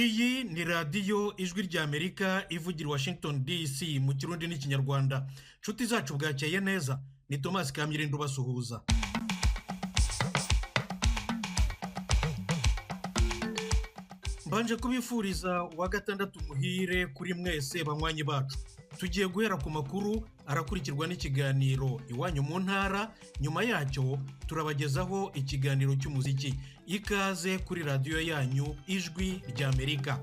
iyi ni radiyo ijwi ry'Amerika ivugira i Washington DC mu kirundi n'ikinyarwanda. Nshuti zacu bwakeye neza, ni Thomas Kamirindo basuhuza. Mbanje kubifuriza wa gatandatu muhire kuri mwese banywanyi bacu. Tugiye guhera ku makuru arakurikirwa n'ikiganiro iwanyu mu ntara, nyuma yacyo turabagezaho ikiganiro cy'umuziki. Ikaze kuri radiyo yanyu ijwi ry'Amerika.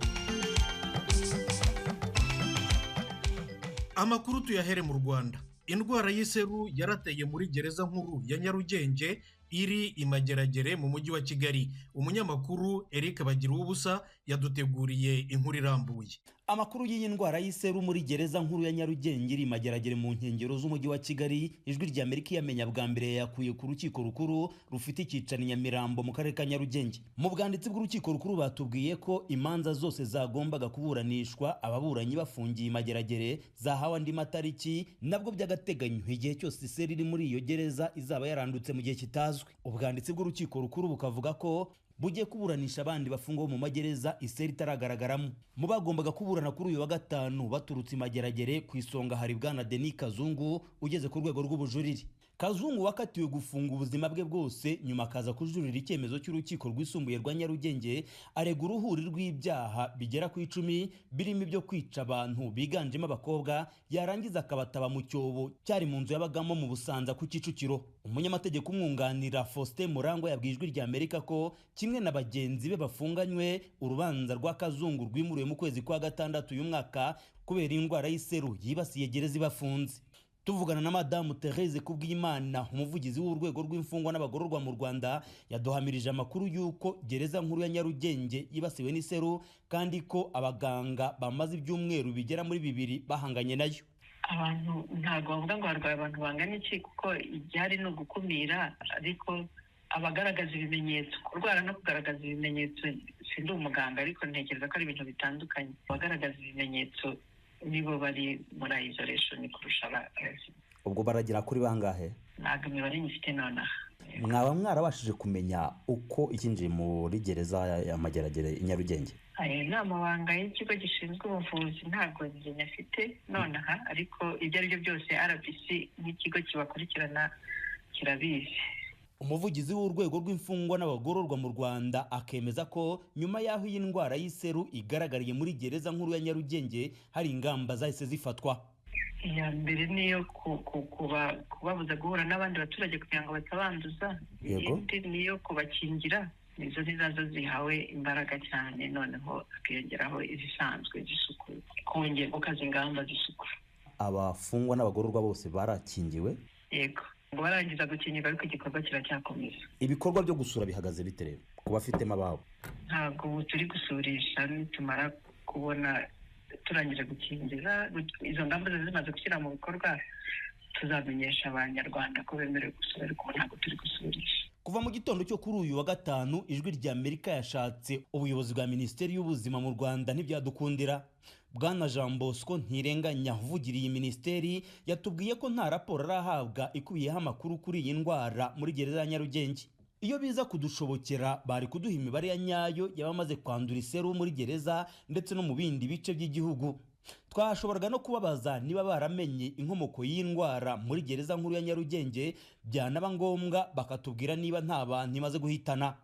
Amakuru tuyahere mu Rwanda. Indwara y'iseru yarateye muri gereza nkuru ya Nyarugenge iri imageragere mu mujyi wa Kigali. Umunyamakuru Eric Bagiruwubusa yaduteguriye inkuru irambuye. Amakuru y'iyi ndwara y'iseru muri gereza nkuru ya Nyarugenge iri mageragere mu nkengero z'umujyi wa Kigali, ijwi ry'Amerika yamenya bwa mbere yakuye ku rukiko rukuru rufite icyicaro Nyamirambo mu karere ka Nyarugenge. Mu bwanditsi bw'urukiko rukuru batubwiye ko imanza zose zagombaga kuburanishwa ababuranyi bafungiye imageragere zahawe andi matariki, nabwo by'agateganyo igihe cyose iseru iri muri iyo gereza izaba yarandutse mu gihe kitazwi. Ubwanditsi bw'urukiko rukuru bukavuga ko bugiye kuburanisha abandi bafungwa mu magereza iseru itaragaragaramo. Mu bagombaga kuburana kuri uyu wa gatanu baturutse imageragere, ku isonga hari bwana Denis Kazungu ugeze ku rwego rw'ubujurire. Kazungu wakatiwe gufunga ubuzima bwe bwose, nyuma akaza kujurira icyemezo cy'urukiko rwisumbuye rwa Nyarugenge arega uruhuri rw'ibyaha bigera ku 10 birimo ibyo kwica abantu biganjemo abakobwa, yarangiza akabataba mu cyobo cyari mu nzu yabagamo mu Busanza ku Kicukiro. Umunyamategeko umwunganira Faustin Murangwa yabwiye ijwi ry'Amerika ko kimwe na bagenzi be bafunganywe, urubanza rwa Kazungu rwimuriwe mu kwezi kwa gatandatu uyu mwaka kubera indwara y'iseru yibasiye gereza ibafunze. Tuvugana na Madamu Therese Kubwimana, umuvugizi w'urwego rw'imfungwa n'abagororwa mu Rwanda, yaduhamirije amakuru y'uko gereza nkuru ya Nyarugenge yibasiwe n'iseru kandi ko abaganga bamaze ibyumweru bigera muri 2 bahanganye nayo. Abantu ntabwo bavuga ngo barwaye abantu bangana iki, kuko ibyari no gukumira, ariko abagaragaza ibimenyetso, kurwara no kugaragaza ibimenyetso, sindi umuganga ariko ntekereza ko ari ibintu bitandukanye. Abagaragaza ibimenyetso nibo bari muri isolation kurusha abazi. Ubwo baragira kuri bangahe? Ntabwo imibare nyifite nonaha. Mwaba mwarabashije kumenya uko ikinjiye muri gereza ya Mageragere i Nyarugenge? Ni amabanga y'ikigo gishinzwe ubuvuzi, ntabwo njye nyafite nonaha, ariko ibyo ari byo byose RBC n'ikigo kibakurikirana kirabizi. Umuvugizi w'urwego rw'imfungwa n'abagororwa mu Rwanda akemeza ko nyuma y'aho iyi ndwara y'iseru igaragariye muri gereza nkuru ya Nyarugenge hari ingamba zahise zifatwa. Iya mbere niyo kubabuza guhura n'abandi baturage kugira ngo batabanduza. Indi niyo kubakingira, izo nizo zihawe imbaraga cyane, noneho akiyongeraho izisanzwe z'isuku, kongera gukaza ingamba z'isuku. Abafungwa n'abagororwa bose barakingiwe? Yego, ngo barangiza gukingirwa ariko igikorwa kiracyakomeza. Ibikorwa byo gusura bihagaze bite rero ku bafitemo ababo? Ntabwo ubu turi gusurisha, nitumara kubona turangije gukingira izo ngamba zimaze gushyira mu bikorwa tuzamenyesha abanyarwanda ko bemerewe gusura, ariko ntabwo turi gusurisha. Kuva mu gitondo cyo kuri uyu wa gatanu, ijwi ry'Amerika yashatse ubuyobozi bwa Minisiteri y'Ubuzima mu Rwanda ntibyadukundira. Bwana Jean Bosco Ntirenganya uvugiriye iyi minisiteri yatubwiye ko nta raporo arahabwa ikubiyeho amakuru kuri iyi ndwara muri gereza ya Nyarugenge. Iyo biza kudushobokera bari kuduha imibare ya nyayo y'abamaze kwandura iseru muri gereza ndetse no mu bindi bice by'igihugu. Twashoboraga no kubabaza niba baramenye inkomoko y'indwara muri gereza nkuru ya Nyarugenge, byanaba ngombwa bakatubwira niba nta bantu imaze guhitana.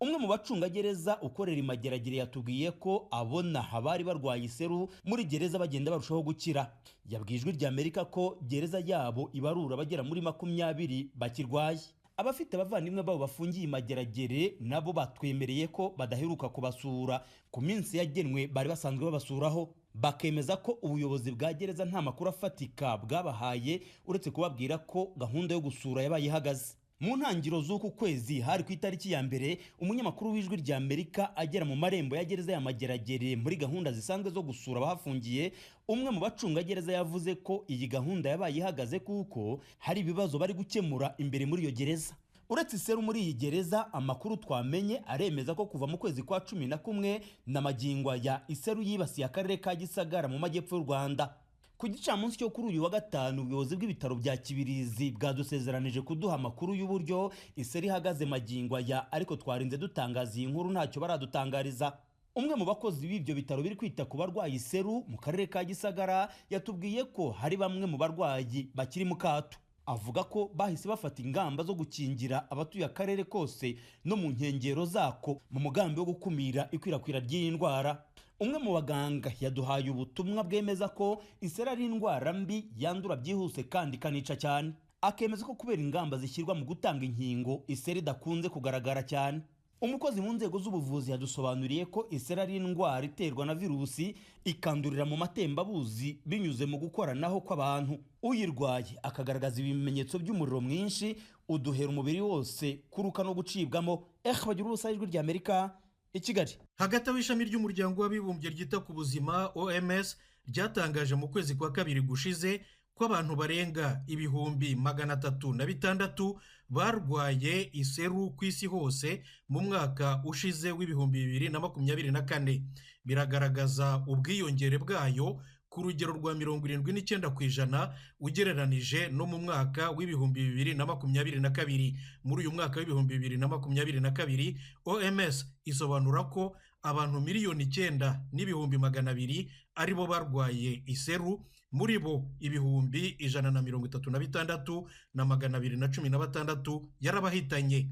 Umwe mu bacungagereza ukorera imageragere yatubwiye ko abona abari barwaye iseru muri gereza bagenda barushaho gukira. Yabwiye ijwi ry'Amerika ko gereza yabo ibarura bagera muri 20 bakirwaye. Abafite abavandimwe babo bafungiye imageragere nabo batwemereye ko badaheruka kubasura ku minsi yagenwe bari basanzwe babasuraho. Bakemeza ko ubuyobozi bwa gereza nta makuru afatika bwabahaye uretse kubabwira ko gahunda yo gusura yabaye ihagaze. Mu ntangiro z'uku kwezi hari ku itariki ya mbere, umunyamakuru w'ijwi ry'Amerika agera mu marembo ya gereza ya Mageragere muri gahunda zisanzwe zo gusura abahafungiye. Umwe mu bacungagereza yavuze ko iyi gahunda yabaye ihagaze kuko hari ibibazo bari gukemura imbere muri iyo gereza. Uretse iseru muri iyi gereza, amakuru twamenye aremeza ko kuva mu kwezi kwa 11 na magingwa ya iseru yibasiye akarere ka Gisagara mu majyepfo y'u Rwanda. Ku gicamunsi cyo kuri uyu wa gatanu, ubuyobozi bw'ibitaro bya Kibirizi bwadusezeranije kuduha amakuru y'uburyo iseru ihagaze magingwa ya, ariko twarinze dutangaza iyi nkuru ntacyo baradutangariza. umwe mu bakozi b'ibyo bitaro biri kwita ku barwayi Seru mu karere ka Gisagara yatubwiye ko hari bamwe mu barwayi bakiri mu kato. Avuga ko bahise bafata ingamba zo gukingira abatuye akarere kose no mu nkengero zako mu mugambi wo gukumira ikwirakwira ry'iyi ndwara. Umwe mu baganga yaduhaye ubutumwa bwemeza ko iseru ari indwara mbi yandura byihuse kandi ikanica cyane. Akemeza ko kubera ingamba zishyirwa mu gutanga inkingo iseru idakunze kugaragara cyane. Umukozi mu nzego z'ubuvuzi yadusobanuriye ko iseru ari indwara iterwa na virusi ikandurira mu matembabuzi binyuze mu gukoranaho kw'abantu. Uyirwaye akagaragaza ibimenyetso by'umuriro mwinshi, uduhera umubiri wose, kuruka no gucibwamo. Bagira ubusa, Ijwi ry'Amerika, i Kigali. Hagati aho ishami ry'umuryango w'abibumbye ryita ku buzima OMS ryatangaje mu kwezi kwa kabiri gushize ko abantu barenga 306,000 barwaye iseru ku isi hose mu mwaka ushize w'2024. Biragaragaza ubwiyongere bwayo ku rugero rwa 79% ugereranije no mu mwaka w'2022. Muri uyu mwaka w'2022 OMS isobanura ko abantu 9,200,000 aribo barwaye iseru, muri bo 136,216 yarabahitanye.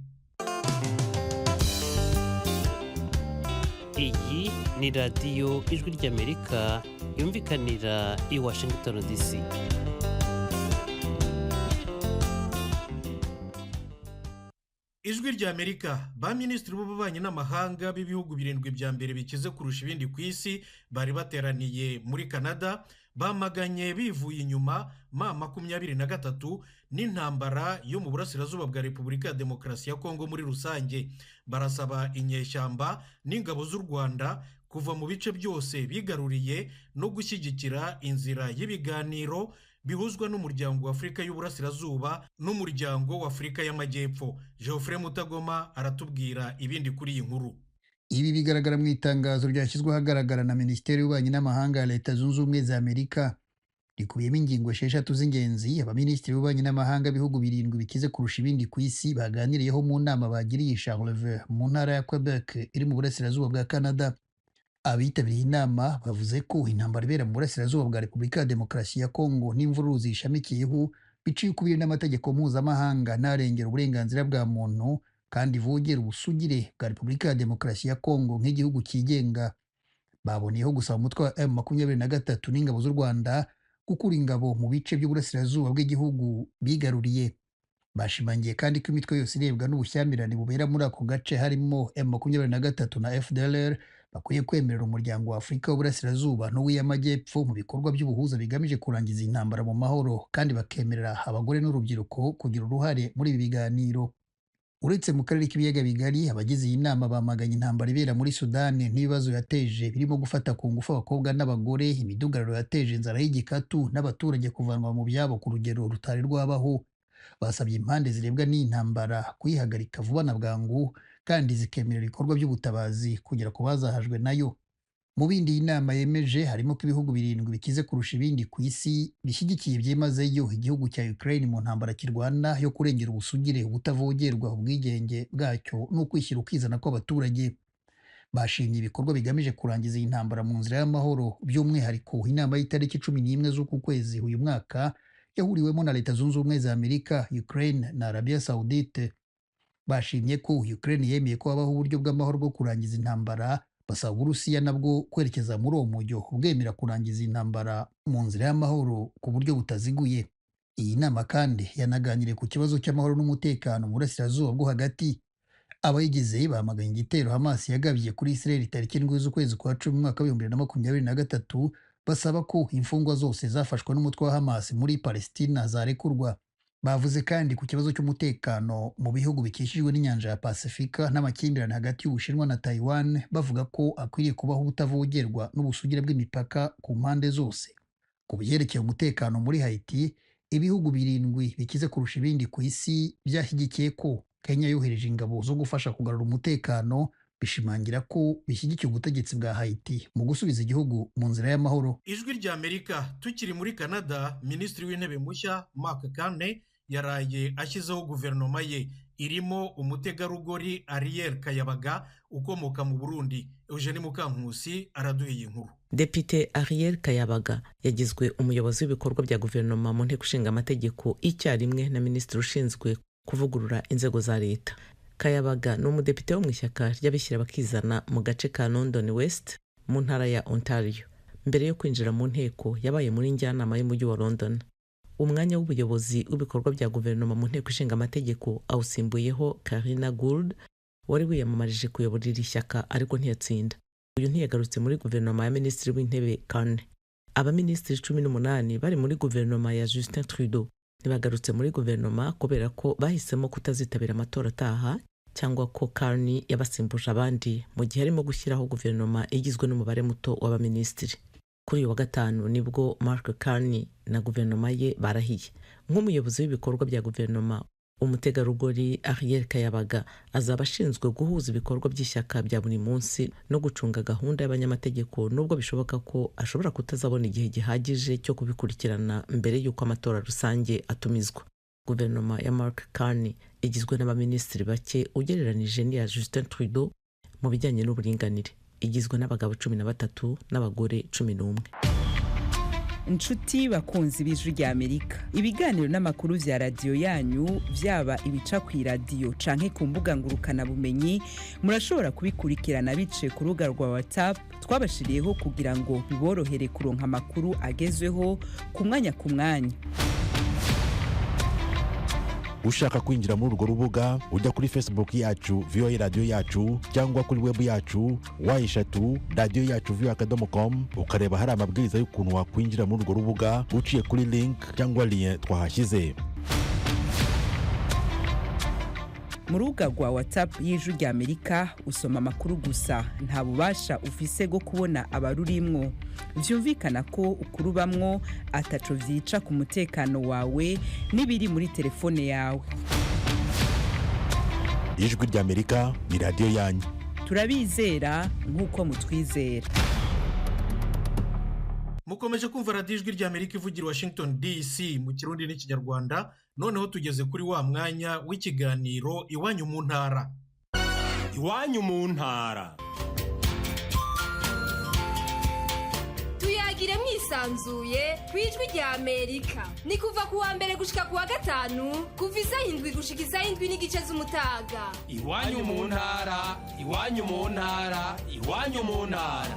Iyi ni radiyo Ijwi ry'Amerika yumvikanira i Washington DC. Ijwi ry'Amerika. Ba minisitiri b'ububanyi n'amahanga b'ibihugu 7 bya mbere bikize kurusha ibindi ku isi bari bateraniye muri Canada, bamaganye bivuye inyuma M23 n'intambara yo mu burasirazuba bwa Repubulika ya Demokarasi ya Kongo muri rusange. Barasaba inyeshyamba n'ingabo z'u Rwanda kuva mu bice byose bigaruriye no gushyigikira inzira y'ibiganiro bihuzwa n'umuryango wa Afurika y'Uburasirazuba n'umuryango wa Afurika y'Amajyepfo. Geoffrey Mutagoma aratubwira ibindi kuri iyi nkuru. Ibi bigaragara mu itangazo ryashyizwe ahagaragara na Minisiteri y'Ububanyi n'Amahanga ya Leta Zunze Ubumwe za Amerika. Rikubiyemo ingingo 6 z'ingenzi abaminisitiri b'ububanyi n'amahanga b'ibihugu 7 bikize kurusha ibindi ku isi baganiriyeho mu nama bagiriye Charlevoix mu ntara ya Quebec iri mu burasirazuba bwa Canada. Abitabiriye inama bavuze ko intambara ibera mu burasirazuba bwa Repubulika ya Demokarasi ya Kongo n'imvururu zishamikiyeho biciye ukubiri n'amategeko mpuzamahanga n'arengera uburenganzira bwa muntu kandi vogera ubusugire bwa Repubulika ya Demokarasi ya Kongo nk'igihugu cyigenga. Baboneyeho gusaba umutwe wa M23 n'ingabo z'u Rwanda gukura ingabo mu bice by'uburasirazuba bw'igihugu bigaruriye. Bashimangiye kandi ko imitwe yose irebwa n'ubushyamirane bubera muri ako gace harimo M23 na FDLR bakwiye kwemerera umuryango wa Afurika y'Uburasirazuba n'uw'Amajyepfo mu bikorwa by'ubuhuza bigamije kurangiza intambara mu mahoro kandi bakemerera abagore n'urubyiruko kugira uruhare muri ibi biganiro. Uretse mu karere k'ibiyaga bigari, abagize iyi nama bamaganye intambara ibera muri Sudani n'ibibazo yateje birimo gufata ku ngufu abakobwa n'abagore, imidugararo yateje inzara y'igikatu n'abaturage kuvanwa mu byabo ku rugero rutari rwabaho. Basabye impande zirebwa n'iyi ntambara kuyihagarika vuba na bwangu kandi zikemerera ibikorwa by'ubutabazi kugera ku bazahajwe nayo. Mu bindi iyi nama yemeje harimo ko ibihugu 7 bikize kurusha ibindi ku isi bishyigikiye byimazeyo igihugu cya Ukraine mu ntambara kirwana yo kurengera ubusugire ubutavogerwa ubwigenge bwacyo no kwishyira ukizana kw'abaturage. Bashimye ibikorwa bigamije kurangiza iyi ntambara mu nzira y'amahoro, by'umwihariko inama y'itariki 11 z'uku kwezi uyu mwaka yahuriwemo na Leta Zunze Ubumwe za Amerika, Ukraine na Arabia Saudite. Bashimye ko Ukraine yemeye ko habaho uburyo bw'amahoro bwo kurangiza intambara, basaba Uburusiya nabwo kwerekeza muri uwo mujyo bwemera kurangiza intambara mu nzira y'amahoro ku buryo butaziguye. Iyi nama kandi yanaganiriye ku kibazo cy'amahoro n'umutekano mu burasirazuba bwo hagati. Abayigize bamaganye igitero Hamas yagabye kuri Israel tariki 7 z'ukwezi kwa 10 mwaka wa 2023 basaba ko imfungwa zose zafashwe n'umutwe wa Hamas muri Palestina zarekurwa. Bavuze kandi ku kibazo cy'umutekano mu bihugu bikishijwe n'inyanja ya Pasifika n'amakimbirane hagati y'Ubushinwa na Taiwan, bavuga ko akwiriye kubaho ubutavogerwa n'ubusugire bw'imipaka ku mpande zose. Ku byerekeye umutekano muri Haiti, ibihugu 7 bikize kurusha ibindi ku isi byashyigikiye ko Kenya yohereje ingabo zo gufasha kugarura umutekano, bishimangira ko bishyigikiye ubutegetsi bwa Haiti mu gusubiza igihugu mu nzira y'amahoro. Ijwi ry'Amerika. Tukiri muri Canada, Minisitiri w'Intebe mushya Mark Carney yaraye ashyizeho guverinoma ye. irimo umutegarugori Ariel Kayabaga ukomoka mu Burundi. Eugenie Mukankusi araduha iyi nkuru. Depite Ariel Kayabaga yagizwe umuyobozi w'ibikorwa bya guverinoma mu nteko ishinga amategeko icyarimwe na minisitiri ushinzwe kuvugurura inzego za leta. Kayabaga ni umudepite wo mu ishyaka ry'abishyira bakizana mu gace ka London West mu ntara ya Ontario. Mbere yo kwinjira mu nteko yabaye muri njyanama y'umujyi wa London. Umwanya w'ubuyobozi w'ibikorwa bya guverinoma mu nteko ishinga amategeko awusimbuyeho Karina Gould wari wiyamamarije kuyobora iri shyaka ariko ntiyatsinda. Uyu ntiyagarutse muri guverinoma ya minisitiri w'intebe Carney. Abaminisitiri 18 bari muri guverinoma ya Justin Trudeau ntibagarutse muri guverinoma kubera ko bahisemo kutazitabira amatora ataha cyangwa ko Carney yabasimbuje abandi mu gihe arimo gushyiraho guverinoma igizwe n'umubare muto w'abaminisitiri. Kuri uyu wa gatanu nibwo Mark Carney na guverinoma ye barahiye. Nk'umuyobozi w'ibikorwa bya guverinoma, umutegarugori Ariel Kayabaga azaba ashinzwe guhuza ibikorwa by'ishyaka bya buri munsi no gucunga gahunda y'abanyamategeko, nubwo bishoboka ko ashobora kutazabona igihe gihagije cyo kubikurikirana mbere y'uko amatora rusange atumizwa. Guverinoma ya Mark Carney igizwe n'abaminisitiri bake ugereranije n'iya Justin Trudeau mu bijyanye n'uburinganire. Igizwe n'abagabo 13 n'abagore 11. Inshuti bakunzi b'Ijwi ry'Amerika, ibiganiro n'amakuru vya radio yanyu vyaba ibica ku radio canke ku mbuga ngurukana bumenyi murashobora kubikurikirana bice ku rubuga rwa WhatsApp twabashiriyeho kugira ngo biborohere kuronka amakuru agezweho ku mwanya ku mwanya. Ushaka kwinjira muri urwo rubuga ujya kuri Facebook yacu VOA Radio yacu cyangwa kuri web yacu wa3radio-yacu.com ukareba hari amabwiriza y'ukuntu wakwinjira muri urwo rubuga uciye kuri link cyangwa lien twahashyize. Mu rubuga rwa WhatsApp y'Ijwi ry'Amerika usoma amakuru gusa, nta bubasha ufise bwo kubona abarurimwo. Vyumvikana ko ukurubamwo ataco vyica ku mutekano wawe n'ibiri muri telefone yawe. Ijwi ry'Amerika ni radio yanyu. Turabizera nk'uko mutwizera. Mukomeje kumva radio Ijwi ry'Amerika ivugira Washington DC mu Kirundi n'Ikinyarwanda. Noneho tugeze kuri wa mwanya w'ikiganiro Iwanyu mu ntara. Iwanyu mu ntara. Tuyagire mwisanzuye kwijwi rya Amerika. Ni kuva kuwa mbere gushika kuwa gatanu, kuva 7 gushika 7 n'igice z'umutaga. Iwanyu mu ntara, iwanyu mu ntara, iwanyu mu ntara.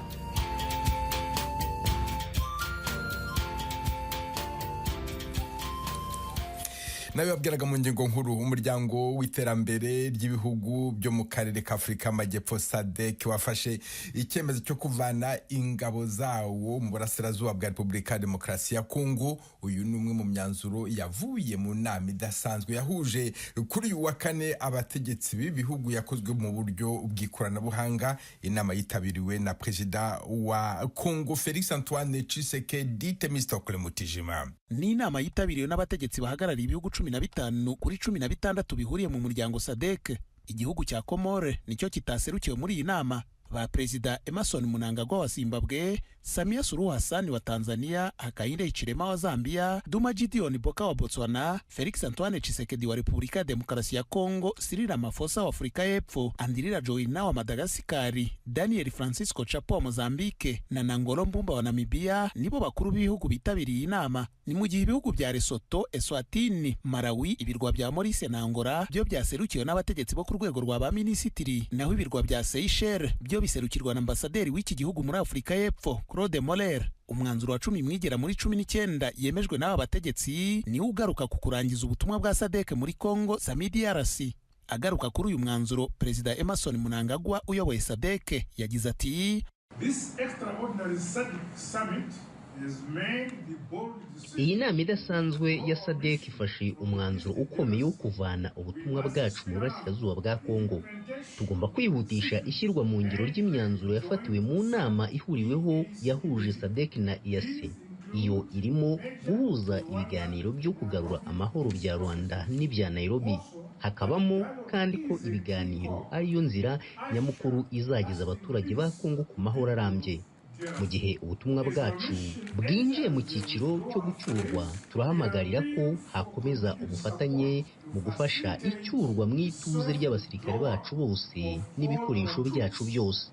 nawe babwiraga mu ngingo nkuru umuryango w'iterambere ry'ibihugu byo mu karere ka Afrika y'Amajyepfo SADC wafashe icyemezo cyo kuvana ingabo zawo mu burasirazuba bwa Repubulika ya Demokarasi ya Kongo. Uyu ni umwe mu myanzuro yavuye mu nama idasanzwe yahuje kuri uyu wa kane abategetsi b'ibihugu yakozwe mu buryo bw'ikoranabuhanga. Inama yitabiriwe na Perezida wa Kongo Felix Antoine Tshisekedi Temistokle Mutijima. Ni inama yitabiriwe n'abategetsi bahagarariye ibihugu 15 kuri 16 bihuriye mu muryango SADC. Igihugu cya Komore nicyo kitaserukiwe muri iyi nama. Ba Perezida Emerson Mnangagwa wa Zimbabwe, Samia Suluhu Hassan wa Tanzania, Hakainde Hichilema wa Zambia, Duma Gideon Boka wa Botswana, Felix Antoine Tshisekedi wa Repubulika ya Demokarasi ya Kongo, Cyril Ramaphosa wa Afrika y'Epfo, Andry Rajoelina wa Madagascar, Daniel Francisco Chapo wa Mozambique na Nangolo Mbumba wa Namibia nibo bakuru b'ibihugu bitabiriye inama. Ni mu gihe ibihugu bya Lesotho, Eswatini, Malawi, ibirwa bya Maurice na Angola byo byaserukiwe n'abategetsi bo ku rwego rwa ba minisitiri, naho ibirwa bya Seychelles byo biserukirwa na ambasaderi w'iki gihugu muri Afrika y'Epfo Claude Moller. Umwanzuro wa 10 mwigera muri 19 yemejwe n'aba bategetsi ni ugaruka ku kurangiza ubutumwa bwa SADC muri Kongo Samidi RC. Agaruka kuri uyu mwanzuro, Perezida Emerson Mnangagwa uyoboye SADC yagize ati: This extraordinary summit iyi nama idasanzwe ya SADC ifashe umwanzuro ukomeye wo kuvana ubutumwa bwacu mu burasirazuba bwa Kongo. Tugomba kwihutisha ishyirwa mu ngiro ry'imyanzuro yafatiwe mu nama ihuriweho yahuje SADC na EAC. Iyo irimo guhuza ibiganiro byo kugarura amahoro bya Rwanda n'ibya Nairobi. Hakabamo kandi ko ibiganiro ariyo nzira nyamukuru izageza abaturage ba Kongo ku mahoro arambye. mu gihe ubutumwa bwacu bwinjiye mu cyiciro cyo gucyurwa turahamagarira ko hakomeza ubufatanye mu gufasha icyurwa mu ituze ry'abasirikare bacu bose n'ibikoresho byacu byose.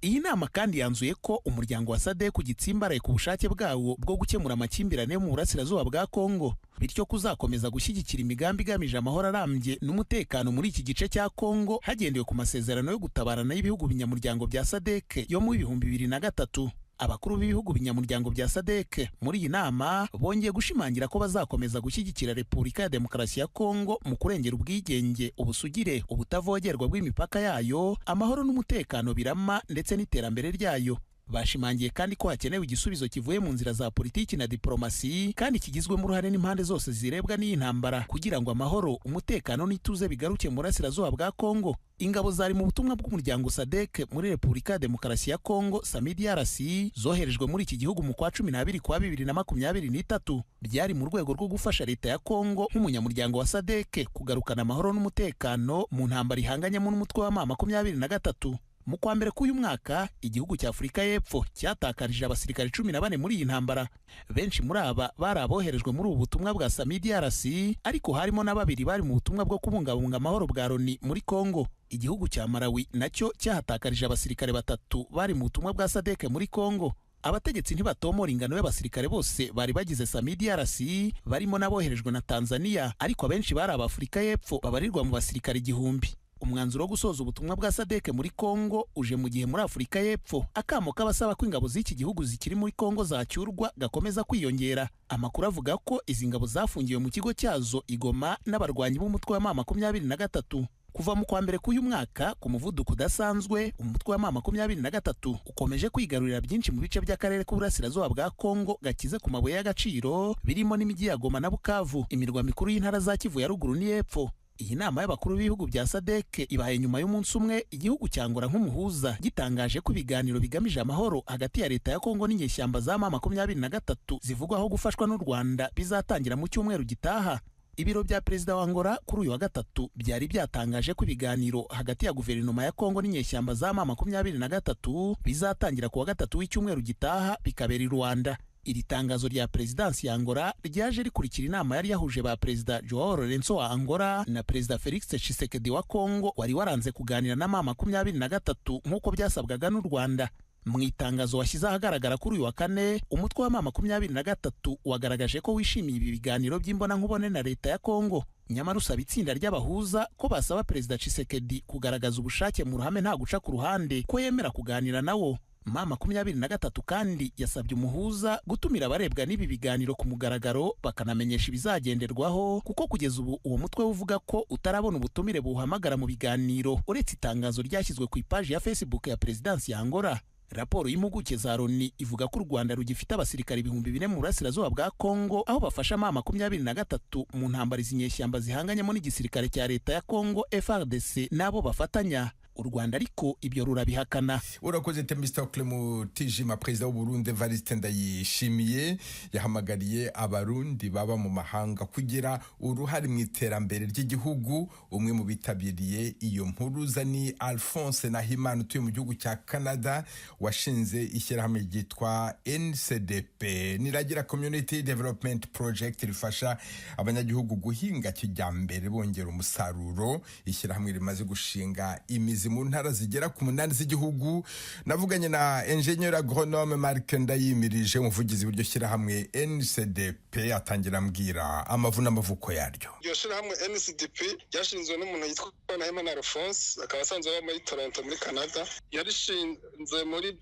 Iyi nama kandi yanzuye ko umuryango wa SADC ugitsimbaraye ku bushake bwawo bwo gukemura amakimbirane mu burasirazuba bwa Kongo, bityo kuzakomeza gushyigikira imigambi igamije amahoro arambye n'umutekano muri iki gice cya Kongo hagendewe ku masezerano yo gutabarana y'ibihugu binyamuryango bya SADC yo mu 2003. Abakuru b'ibihugu binyamuryango bya SADC muri iyi nama bongeye gushimangira ko bazakomeza gushyigikira Repubulika ya Demokarasi ya Kongo mu kurengera ubwigenge, ubusugire, ubutavogerwa bw'imipaka yayo, amahoro n'umutekano birama ndetse n'iterambere ryayo. Bashimangiye kandi ko hakenewe igisubizo kivuye mu nzira za politiki na diplomasi kandi kigizwemo uruhare n'impande zose zirebwa n'iyi ntambara kugira ngo amahoro, umutekano n'ituze bigaruke mu burasirazuba bwa Kongo. Ingabo zari mu butumwa bw'umuryango SADC muri Repubulika ya Demokarasi ya Kongo (SAMIDRC) zoherejwe muri iki gihugu mu kwa 12 kwa 2023 byari mu rwego rwo gufasha leta ya Kongo nk'umunyamuryango wa SADC kugarukana amahoro n'umutekano mu ntambara ihanganyemo n'umutwe wa M23. Mu kwa mbere k'uyu mwaka igihugu cya Afurika y'Epfo cyatakarije abasirikare 14 muri iyi ntambara. Benshi muri aba bari aboherejwe muri ubu butumwa bwa SAMIDRC, ariko harimo na babiri bari mu butumwa bwo kubungabunga amahoro bwa Loni muri Kongo. Igihugu cya Malawi nacyo cyahatakarije abasirikare 3 bari mu butumwa bwa SADC muri Kongo. Abategetsi ntibatomora ingano y'abasirikare bose bari bagize SAMIDRC, barimo n'aboherejwe na Tanzania, ariko abenshi bari ab'Afurika y'Epfo babarirwa mu basirikare 1000. Umwanzuro wo gusoza ubutumwa bwa SADC muri Kongo uje mu gihe muri Afurika y'Epfo akamo k'abasaba ko ingabo z'iki gihugu zikiri muri Kongo zacyurwa gakomeza kwiyongera. Amakuru avuga ko izi ngabo zafungiwe mu kigo cyazo Igoma n'abarwanyi b'umutwe wa M23. Kuva mu kwa mbere k'uyu mwaka ku muvuduko udasanzwe, umutwe wa M23 ukomeje kwigarurira byinshi mu bice by'akarere k'uburasirazuba bwa Kongo gakize ku mabuye y'agaciro birimo n'imijyi ya Goma na Bukavu, imirwa mikuru y'intara za Kivu ya ruguru n'Epfo. Iyi nama y'abakuru b'ibihugu bya SADC ibaye nyuma y'umunsi umwe igihugu cya Angola nk'umuhuza gitangaje ko ibiganiro bigamije amahoro hagati ya leta ya Kongo n'inyeshyamba za M23 zivugwaho gufashwa n'u Rwanda bizatangira mu cyumweru gitaha. Ibiro bya Perezida wa Angola kuri uyu wa gatatu byari byatangaje ko ibiganiro hagati ya guverinoma ya Kongo n'inyeshyamba za M23 bizatangira ku wa gatatu w'icyumweru gitaha bikabera i Rwanda. Iri tangazo rya Perezidansi ya Angola ryaje rikurikira inama yari yahuje ba Perezida Joao Lourenço wa Angola na Perezida Felix Tshisekedi wa Kongo wari waranze kuganira na M23 nk'uko byasabwaga n'u Rwanda. Mu itangazo washyize ahagaragara kuri uyu wa kane, umutwe wa M23 wagaragaje ko wishimiye ibi biganiro by'imbonankubone na leta ya Kongo. Nyamara usaba itsinda ry'abahuza ko basaba Perezida Tshisekedi kugaragaza ubushake mu ruhame nta guca ku ruhande ko yemera kuganira nawo. M23 kandi yasabye umuhuza gutumira abarebwa n'ibi biganiro ku mugaragaro bakanamenyesha ibizagenderwaho, kuko kugeza ubu uwo mutwe uvuga ko utarabona ubutumire buhamagara mu biganiro uretse itangazo ryashyizwe ku ipaji ya Facebook ya Perezidansi ya Angola. Raporo y'impuguke za Loni ivuga ko u Rwanda rugifite abasirikare 4,000 mu burasirazuba bwa Kongo aho bafasha M23 mu ntambara z'inyeshyamba zihanganyemo n'igisirikare cya leta ya Kongo FARDC nabo bafatanya. U Rwanda ariko ibyo rurabihakana. Urakoze Themistocle Mutijima. Perezida w'u Burundi Evariste Ndayishimiye yahamagariye abarundi baba mu mahanga kugira uruhare mu iterambere ry'igihugu. Umwe mu bitabiriye iyo mpuruza ni Alphonse Nahimana utuye mu gihugu cya Canada, washinze ishyirahamwe ryitwa NCDP, Niragira Community Development Project, rifasha abanyagihugu guhinga kijyambere bongera umusaruro. Ishyirahamwe rimaze gushinga imizi mu ntara zigera ku 8 z'igihugu. Navuganye na Engineer Agronome Marc Ndayimirije, umuvugizi w'iryo shyirahamwe NCDP, atangira ambwira amavuna amavuko yaryo. Iryo shyirahamwe NCDP ryashinzwe n'umuntu yitwa Nahimana Alphonse, akaba asanzwe aba muri Toronto muri Canada. Yarishinze muri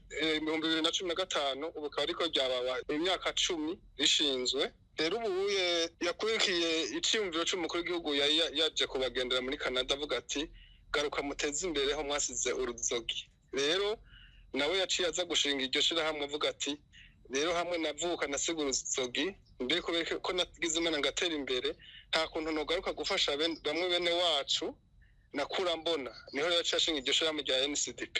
2015, ubu akaba ariko ryababa imyaka 10 rishinzwe. Rero ubu yakurikiye icyumviro cy'umukuru w'igihugu yaje kubagendera muri Canada avuga ati garuka muteze imbere ho mwasize uruzogi. Rero nawe yaciye aza gushinga iryo shyirahamwe avuga ati rero hamwe navuka nasiga uruzogi mbere ko nagize imana ngatera imbere, nta kuntu nogaruka gufasha bamwe bene wacu nakura mbona. Niho yaciye ashinga iryo shyirahamwe rya NCDP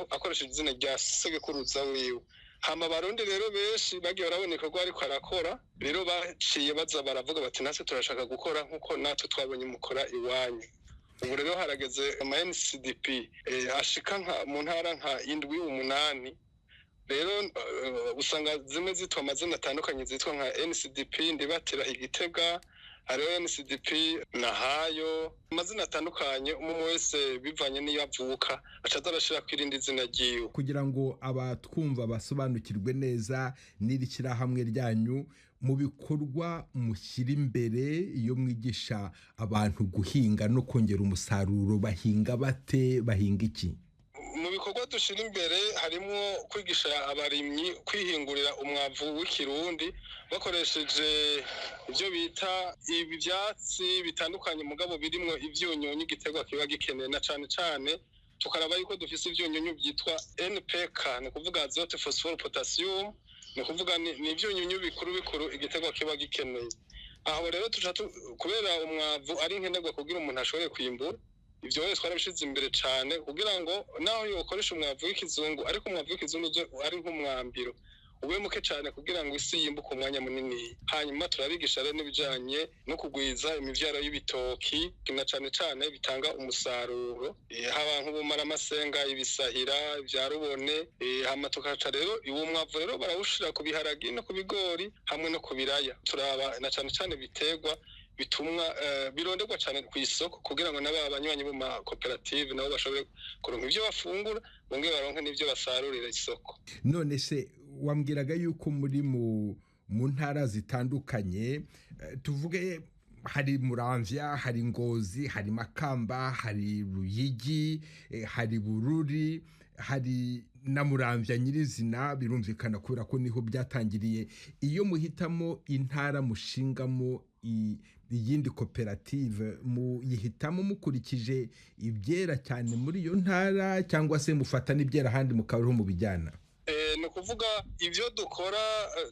akoresheje izina rya segekuruza wiwe. Hama abarundi rero benshi bagiye baraboneka ko ariko arakora, rero baciye baza baravuga bati natwe turashaka gukora nkuko natwe twabonye mukora iwanyu. ubu rero harageze ama NCDP ashika mu ntara nka 7-8 rero usanga zimwe zitwa amazina atandukanye zitwa nka NCDP Ndibatira Igitega, hariho NCDP Nahayo, amazina atandukanye umwe wese bivanye n'iyo avuka acaza arashira kwirindi zina ryiwe. Kugira ngo abatwumva basobanukirwe neza n'iri shyirahamwe ryanyu mu bikorwa mushyira imbere iyo mwigisha abantu guhinga no kongera umusaruro, bahinga bate, bahinga iki? Mu bikorwa dushira imbere harimo kwigisha abarimyi kwihingurira umwavu w'ikirundi bakoresheje ibyo bita ibyatsi bitandukanye mugabo birimo ivyunyunyu igiterwa kiba gikeneye, na cane cane tukaraba yuko dufise ivyunyunyu byitwa NPK, ni kuvuga azote, phosphore, potassium, ni kuvuga ni ivyunyunyu bikuru igiterwa kiba gikeneye. Aho rero kubera umwavu ari nkenerwa kugira umuntu ashobore kwimbura, ibyo wese twarabishize imbere cyane kugira ngo naho yokoresha umwavu w'ikizungu, ariko umwavu w'ikizungu ari nk'umwambiro ube muke cyane kugira ngo isi yimbuke umwanya munini. Hanyuma turabigisha rero n'ibijanye no kugwiza imivyaro y'ibitoki, na cyane cyane bitanga umusaruro, haba nk'ubumara amasenga, ibisahira, bya rubone, hama tukaca rero uwo mwavu rero barawushira ku biharagi no ku bigori hamwe no ku biraya. Turaba na cyane cyane biterwa bitumwa bironderwa cyane ku isoko kugira ngo n'aba banywanyi bo ma koperative nabo bashobore kuronka ibyo bafungura, bongere baronke n'ibyo basarurira isoko. None se wambwiraga yuko muri mu ntara zitandukanye, tuvuge hari Muramvya, hari Ngozi, hari Makamba, hari Ruyigi, hari Bururi, hari na Muramvya nyirizina, birumvikana kubera ko niho byatangiriye. Iyo muhitamo intara mushingamo iyindi koperative, muyihitamo mukurikije ibyera cyane muri iyo ntara cyangwa se mufata n'ibyera ahandi mukabaho mu bijyana? Ni ukuvuga ibyo dukora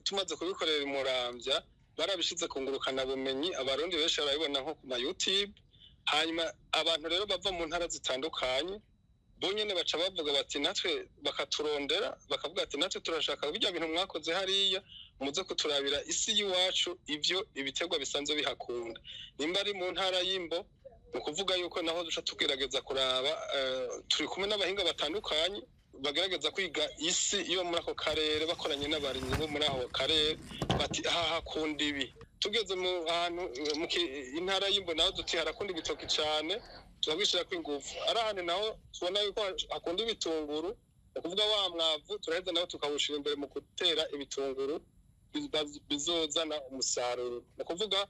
tumaze kubikorera i Muramvya barabishize ku ngurukana bumenyi, abarundi benshi barabibona nko ku ma YouTube. Hanyuma abantu rero bava mu ntara zitandukanye bonyene baca bavuga bati natwe, bakaturondera bakavuga ati natwe turashaka bijya bintu mwakoze hariya, muze kuturabira isi y'iwacu ivyo ibiterwa bisanzwe bihakunda. Nimba ari mu ntara y'Imbo, ni ukuvuga yuko naho duca tugerageza kuraba, turi kumwe n'abahinga batandukanye bagerageza kwiga isi iyo muri ako karere bakoranye n'abarimyi bo muri aho karere, bati aha hakunda ibi. Tugeze mu ahantu mu intara y'Imbo naho duti harakunda ibitoki cyane, turabishira kw'ingufu. Ari ahantu naho tubona yuko hakunda ibitunguru, ukuvuga wa mwavu turaheza naho tukawushira imbere mu gutera ibitunguru bizozana umusaruro. Ni ukuvuga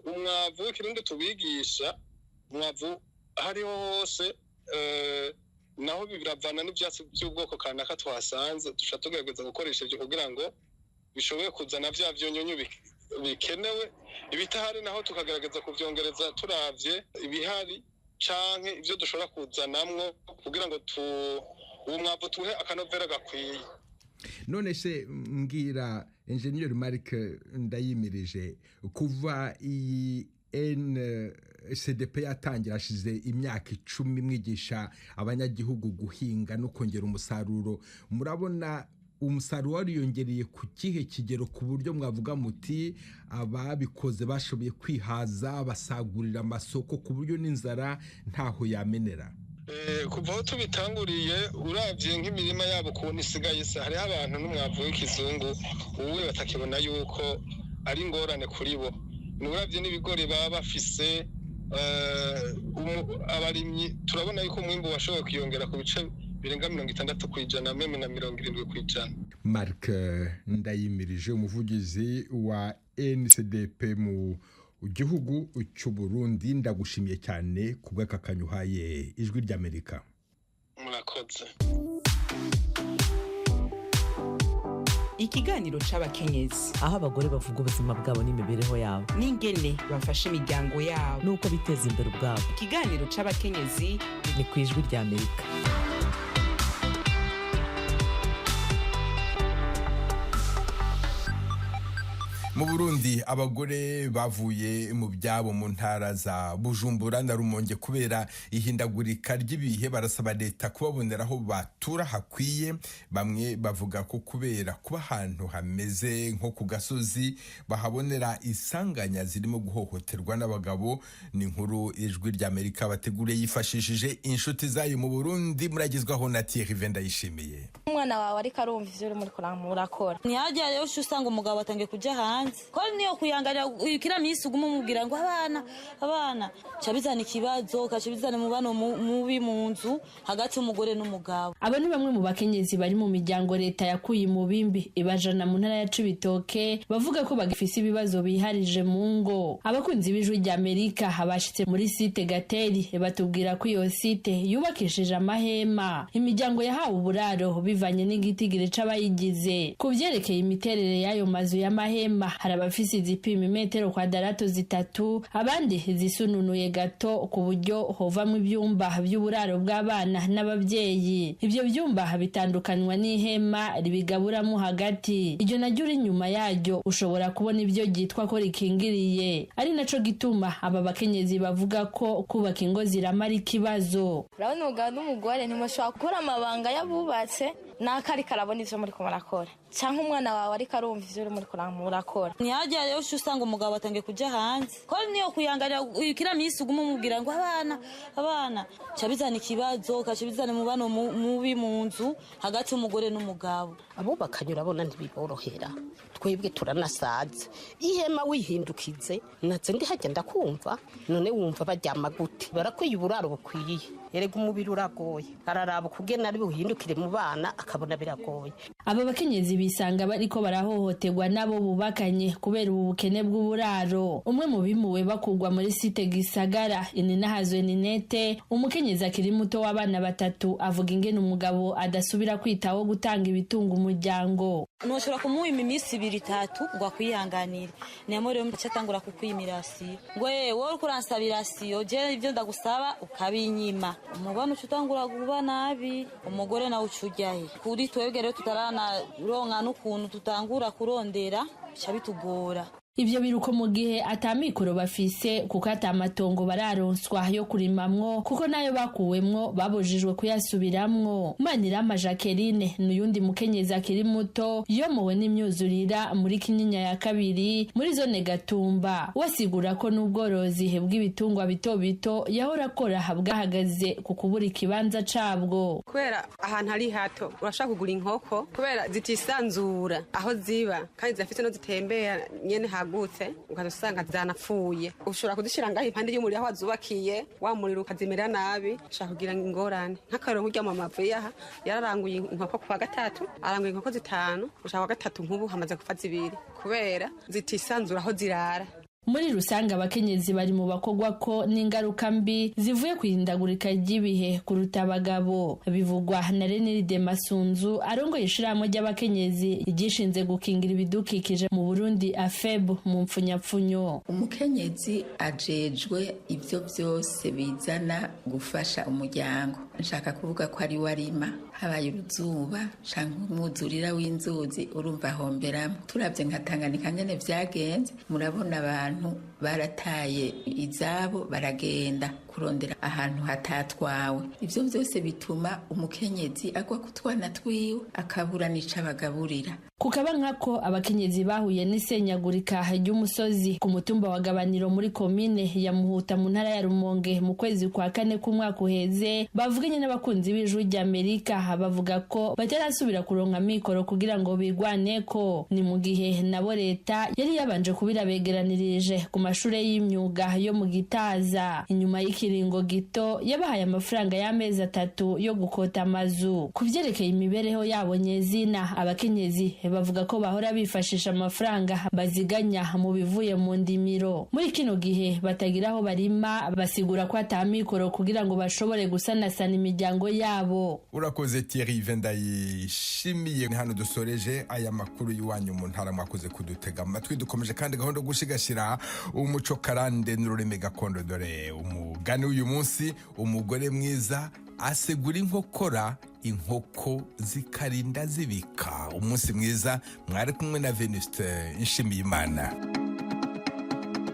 umwavu w'ikirundi tubigisha, umwavu hariho hose, naho biravana n'ibyatsi by'ubwoko kanaka twasanze, duca tugerageza gukoresha ibyo kugira ngo bishobore kuzana vya vyunyunyu bikenewe. Ibitahari naho tukagerageza kuvyongereza turavye ibihari canke ivyo dushobora kuzanamwo kugira ngo uwo mwavu tuhe akanovera gakwiye. None se mbwira Engineer Marc Ndayimirije, kuva iyi NCDP yatangira ashize imyaka 10 mwigisha abanyagihugu guhinga no kongera umusaruro, murabona umusaruro wariyongereye ku kihe kigero ku buryo mwavuga muti ababikoze bashoboye kwihaza, basagurira amasoko ku buryo n'inzara ntaho yamenera? Kuva aho tubitanguriye uravye nk'imirima yabo kuntu isigaye se, hariho abantu n'umwavu w'ikizungu uwe batakibona yuko ari ingorane kuri bo. Nuravye n'ibigori baba bafise, abarimyi turabona yuko umwimbu washoboye kwiyongera ku bice birenga 60%, meme na 70%. Marc Ndayimirije, umuvugizi wa NCDP mu gihugu cy'u Burundi, ndagushimiye cyane kubw'akakanyu uhaye Ijwi ry'Amerika. Murakoze. Ikiganiro c'abakenyezi, aho abagore bavuga ubuzima bwabo n'imibereho yabo n'ingene bafasha imiryango yabo n'uko biteza imbere ubwabo. Ikiganiro c'abakenyezi ni ku Ijwi ry'Amerika. Mu Burundi abagore bavuye mu byabo mu ntara za Bujumbura na Rumonge kubera ihindagurika ry'ibihe barasaba leta kubabonera aho batura hakwiye. Bamwe bavuga ko kubera kuba ahantu hameze nko ku gasozi bahabonera isanganya zirimo guhohoterwa n'abagabo. Ni inkuru Ijwi ry'Amerika bateguriye yifashishije inshuti zayo mu Burundi. Muragezwaho na Thierry Vendayishimiye. Umwana wawe ariko arumva ivyo uri muri kurakora ntihajya rero usanga umugabo atangiye kujya hanze ko niyo kuyangarira ikira misi uguma umubwira ngo abana cyabizana ikibazo kacibizana mubano mubi mu nzu hagati y'umugore n'umugabo. Abo ni bamwe mu bakenyezi bari mu miryango leta yakuye mu bimbi ibajana mu ntara ya Cibitoke bavuga ko bagifise ibibazo biharije mu ngo. Abakunzi b'Ijwi ry'Amerika habashitse muri site Gateri batubwira ko iyo site yubakishije amahema, imiryango yahawe uburaro bivanye n'igitigire c'abayigize. Ku vyerekeye imiterere y'ayo mazu y'amahema hari abafise izipima metero kwadarato 3, abandi zisununuye gato ku buryo hovamwe ibyumba by'uburaro bw'abana n'abavyeyi. Ibyo byumba bitandukanywa n'ihema ribigaburamo hagati. Iryo naryo uri nyuma yaryo ushobora kubona ibyo gitwa ko rikingiriye. Ari naco gituma aba bakenyezi bavuga ko kubaka ingo ziramara ikibazo. Urabona umugabo n'umugore ntimushobora gukora amabanga yabubatse n'akari karabona ivyo muri kumarakora canke umwana wawe ariko arumva ivyo uri muri kurakora ntihajya rero usanga umugabo atangiye kujya hanze ko niyo kuyangarira ikira misi uguma umubwira ngo abana cyabizana ikibazo kacibizana mubano mubi mu nzu hagati y'umugore n'umugabo. Abo bakanyura bona ntibiborohera twebwe turanasaza ihema wihindukize natse ndi hajya ndakumva none wumva baryama gute barakwiye uburaro bukwiye erega umubiri uragoye araraba kugena ari buhindukire mu bana akabona biragoye. Aba bakenyezi bisanga bariko barahohoterwa nabo bubakanye kubera ubu bukene bw'uburaro. Umwe mu bimuwe bakugwa muri site Gisagara Ininahazwe Ninete umukenyezi akiri muto w'abana 3 avuga ingene umugabo adasubira kwitaho gutanga ibitunga umuryango. Ntushobora kumuha iminsi 2-3 ngo akwihanganire nyamore cyatangura kukwimirasiyo ngo wowe kuransabirasiyo je ivyo ndagusaba ukabinyima umubano utangura kuba nabi umugore nawe ucujyahe kuri twebwe rero tutarana ronka n'ukuntu tutangura kurondera cyabitugora. Ivyo biruko mu gihe atamikoro bafise kuko atamatongo bararonswa yo kurimamwo kuko nayo bakuwemwo babojijwe kuyasubiramwo. Manirama Jacqueline n'uyundi mukenyezi akiri muto yomowe n'imyuzurira muri Kinyinya ya 2 muri zone Gatumba wasigura ko n'ubworozi bw'ibitungwa bito bito yahora akora bwahagaze ku kubura ikibanza cabwo kubera ahantu hari hato urashaka kugura inkoko kubera zitisanzura aho ziba kandi zafite no zitembera nyene gutse ukazusanga zanapfuye ushobora kudishira ngaho impande y'umuri aho azubakiye wamurira ukazimera nabi ushaka kugira ingorane nk'akarongo rya mama Vuyaha yararanguye inkoko kwa 3 aranguye inkoko 5 ushaka kwa 3 nkubu hamaze gupfa 2 kubera zitisanzura aho zirara. Muri rusange abakenyezi bari mu bakogwa ko n'ingaruka mbi zivuye kwihindagurika ry'ibihe kuruta abagabo. Bivugwa na Renilde Masunzu arongoye ishirahamwe ry'abakenyezi igishinze gukingira ibidukikije mu Burundi AFEB mu mpfunyapfunyo. Umukenyezi ajejwe ivyo byose bizana gufasha umuryango. Nshaka kuvuga ko ari warima habaye uruzuba canke umwuzurira w'inzuzi urumva homberamo. Turavye nka Tanganyika nyene vyagenze murabona abantu barataye izabo baragenda kurondera ahantu hatatwawe. Ivyo byose bituma umukenyezi agwa kutwana twiwe akabura nica bagaburira. Kukaba nkako abakenyezi bahuye n'isenyagurika ry'umusozi ku mutumba wa Gabaniro muri komine ya Muhuta mu ntara ya Rumonge mu kwezi kwa 4 k'umwaka uheze bavuganye n'abakunzi b'Ijwi ry'Amerika bavuga ko batarasubira kuronka mikoro kugira ngo bigwaneko. Ni mu gihe nabo leta yari yabanje kubira begeranirije ku mashure y'imyuga yo mu Gitaza. Inyuma y'ikiringo gito yabahaye amafaranga y'amezi 3 yo gukota amazu. Kuvyerekeye imibereho yabo nyezina abakenyezi bavuga ko bahora bifashisha amafaranga baziganya mu bivuye mu ndimiro. Muri kino gihe batagira aho barima basigura ko atamikoro kugira ngo bashobore gusanasana imiryango yabo. Urakoze Thierry Vendayishimiye. Hano dusoreje aya makuru y'Iwanyu mu Ntara mwakoze kudutega amatwi. Dukomeje kandi gahunda gushigashira umuco karande n'ururimi gakondo. Dore umugani uyu munsi umugore mwiza asegura inkokora inkoko zikarinda zibika. Umunsi mwiza, mwari kumwe na Venuste Nshimiyimana.